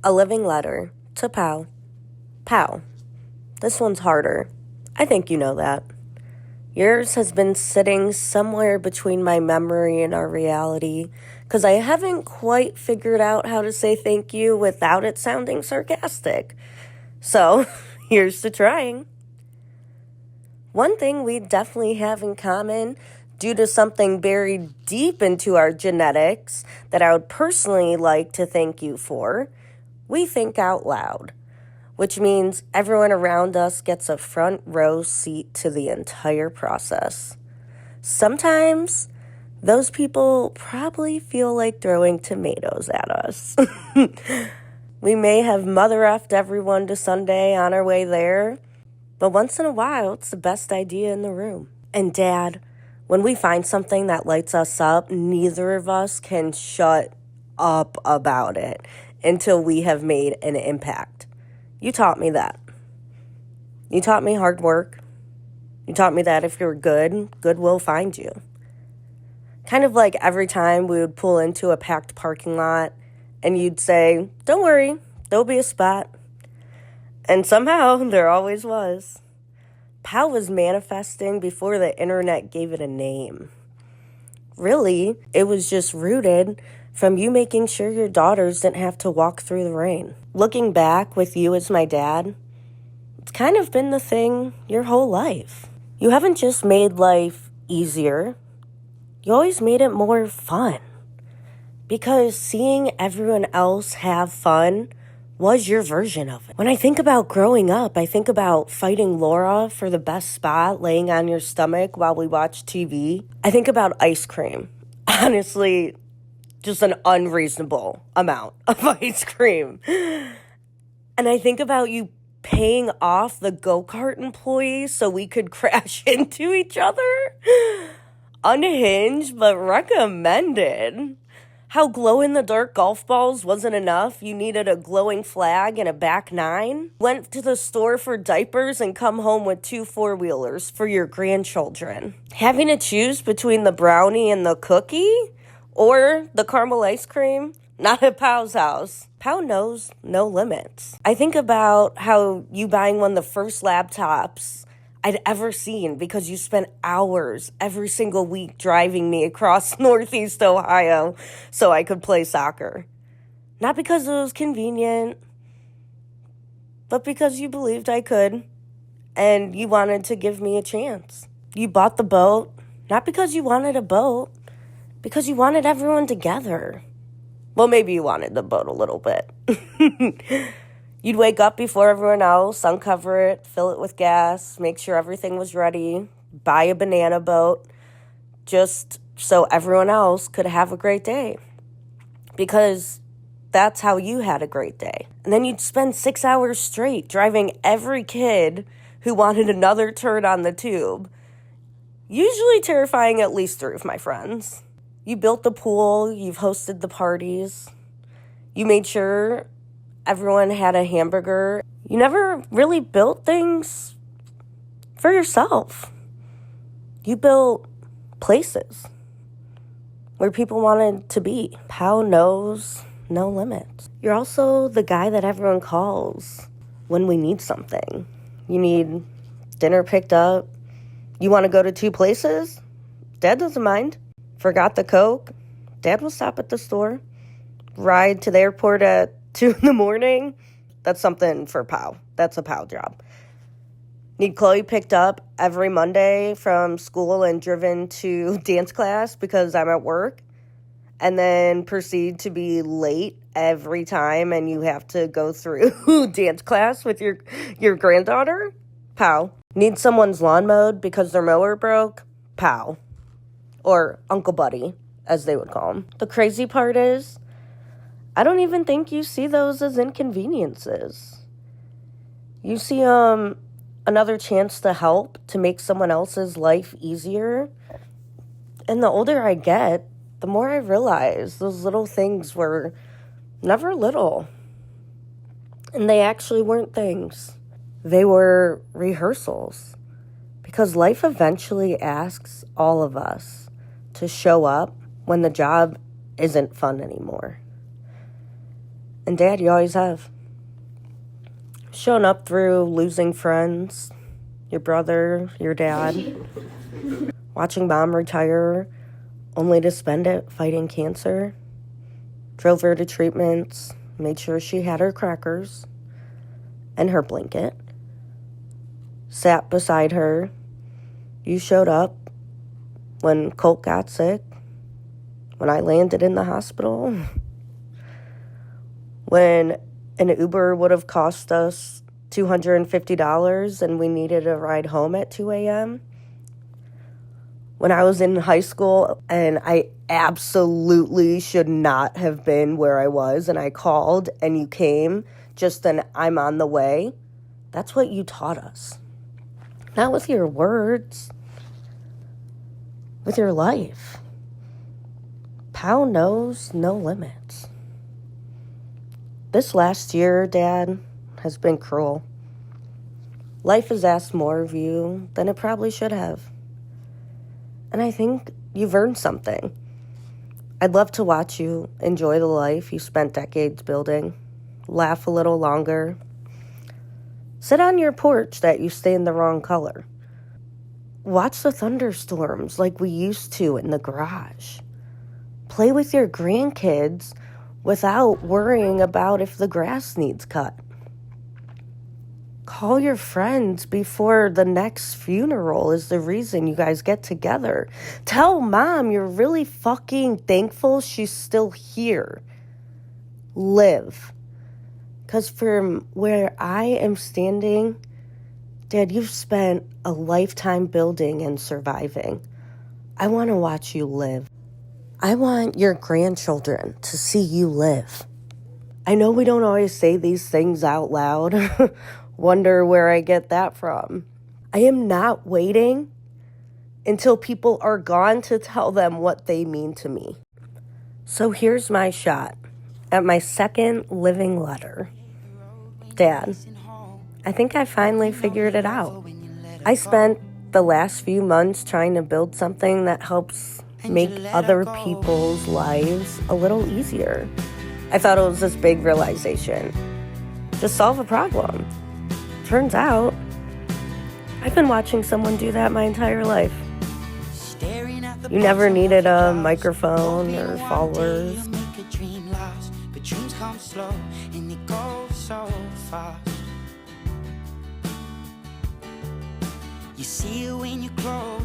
A living letter to Pow. Pow. This one's harder. I think you know that. Yours has been sitting somewhere between my memory and our reality, because I haven't quite figured out how to say thank you without it sounding sarcastic. So, here's to trying. One thing we definitely have in common, due to something buried deep into our genetics that I would personally like to thank you for, we think out loud, which means everyone around us gets a front row seat to the entire process. Sometimes those people probably feel like throwing tomatoes at us. We may have mother effed everyone to Sunday on our way there, but once in a while, it's the best idea in the room. And Dad, when we find something that lights us up, neither of us can shut up about it until we have made an impact. You taught me that. You taught me hard work. You taught me that if you're good, good will find you. Kind of like every time we would pull into a packed parking lot and you'd say, "Don't worry, there'll be a spot." And somehow there always was. Pow was manifesting before the internet gave it a name. Really, it was just rooted from you making sure your daughters didn't have to walk through the rain. Looking back with you as my dad, it's kind of been the thing your whole life. You haven't just made life easier, you always made it more fun. Because seeing everyone else have fun was your version of it. When I think about growing up, I think about fighting Laura for the best spot, laying on your stomach while we watch TV. I think about ice cream. Honestly, just an unreasonable amount of ice cream. And I think about you paying off the go-kart employees so we could crash into each other. Unhinged, but recommended. How glow-in-the-dark golf balls wasn't enough. You needed a glowing flag and a back nine. Went to the store for diapers and come home with 2 4-wheelers for your grandchildren. Having to choose between the brownie and the cookie or the caramel ice cream, not at Pow's house. Pow knows no limits. I think about how you buying one of the first laptops I'd ever seen because you spent hours every single week driving me across Northeast Ohio so I could play soccer. Not because it was convenient, but because you believed I could and you wanted to give me a chance. You bought the boat, not because you wanted a boat, because you wanted everyone together. Well, maybe you wanted the boat a little bit. You'd wake up before everyone else, uncover it, fill it with gas, make sure everything was ready, buy a banana boat, just so everyone else could have a great day. Because that's how you had a great day. And then you'd spend 6 hours straight driving every kid who wanted another turn on the tube. Usually terrifying at least 3 of my friends. You built the pool, you've hosted the parties. You made sure everyone had a hamburger. You never really built things for yourself. You built places where people wanted to be. Pow knows no limits. You're also the guy that everyone calls when we need something. You need dinner picked up. You want to go to 2 places? Dad doesn't mind. Forgot the Coke? Dad will stop at the store. Ride to the airport at 2 a.m? That's something for Pow. That's a Pow job. Need Chloe picked up every Monday from school and driven to dance class because I'm at work. And then proceed to be late every time and you have to go through dance class with your granddaughter? Pow. Need someone's lawn mowed because their mower broke? Pow. Or Uncle Buddy, as they would call him. The crazy part is, I don't even think you see those as inconveniences. You see another chance to help, to make someone else's life easier. And the older I get, the more I realize those little things were never little. And they actually weren't things. They were rehearsals. Because life eventually asks all of us to show up when the job isn't fun anymore. And Dad, you always have. Shown up through losing friends, your brother, your dad, watching Mom retire only to spend it fighting cancer. Drove her to treatments, made sure she had her crackers and her blanket. Sat beside her. You showed up when Colt got sick, when I landed in the hospital, when an Uber would have cost us $250 and we needed a ride home at 2 a.m. When I was in high school and I absolutely should not have been where I was and I called and you came, just an I'm on the way. That's what you taught us. Not with your words, with your life. Pal knows no limits. This last year, Dad, has been cruel. Life has asked more of you than it probably should have. And I think you've earned something. I'd love to watch you enjoy the life you spent decades building, laugh a little longer, sit on your porch that you stained the wrong color, watch the thunderstorms like we used to in the garage, play with your grandkids without worrying about if the grass needs cut. Call your friends before the next funeral is the reason you guys get together. Tell Mom you're really fucking thankful she's still here. Live. Because from where I am standing, Dad, you've spent a lifetime building and surviving. I want to watch you live. I want your grandchildren to see you live. I know we don't always say these things out loud. Wonder where I get that from. I am not waiting until people are gone to tell them what they mean to me. So here's my shot at my second living letter. Dad, I think I finally figured it out. I spent the last few months trying to build something that helps make other people's lives a little easier. I thought it was this big realization. Just solve a problem. Turns out, I've been watching someone do that my entire life. You never needed a microphone or followers.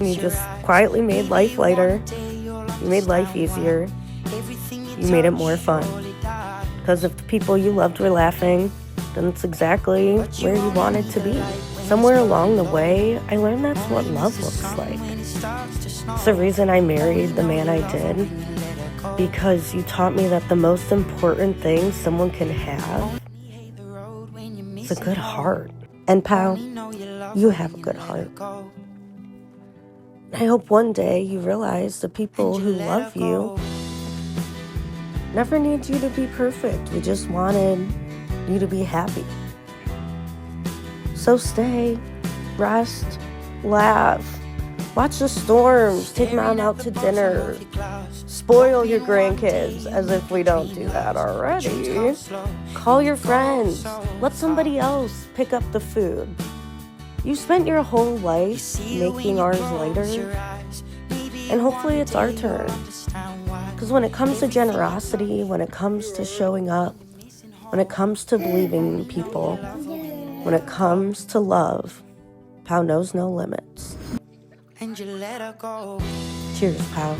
You just quietly made life lighter. You made life easier. You made it more fun. Because if the people you loved were laughing, then it's exactly where you wanted to be. Somewhere along the way, I learned that's what love looks like. It's the reason I married the man I did, because you taught me that the most important thing someone can have is a good heart. And pal, you have a good heart. I hope one day you realize the people who love you never need you to be perfect. We just wanted you to be happy. So stay, rest, laugh, watch the storms, take Mom out to dinner, spoil your grandkids as if we don't do that already. Call your friends, let somebody else pick up the food. You spent your whole life making ours lighter, and hopefully it's our turn. Because when it comes to generosity, when it comes to showing up, when it comes to believing in people, when it comes to love, Pal knows no limits. Cheers, Pal.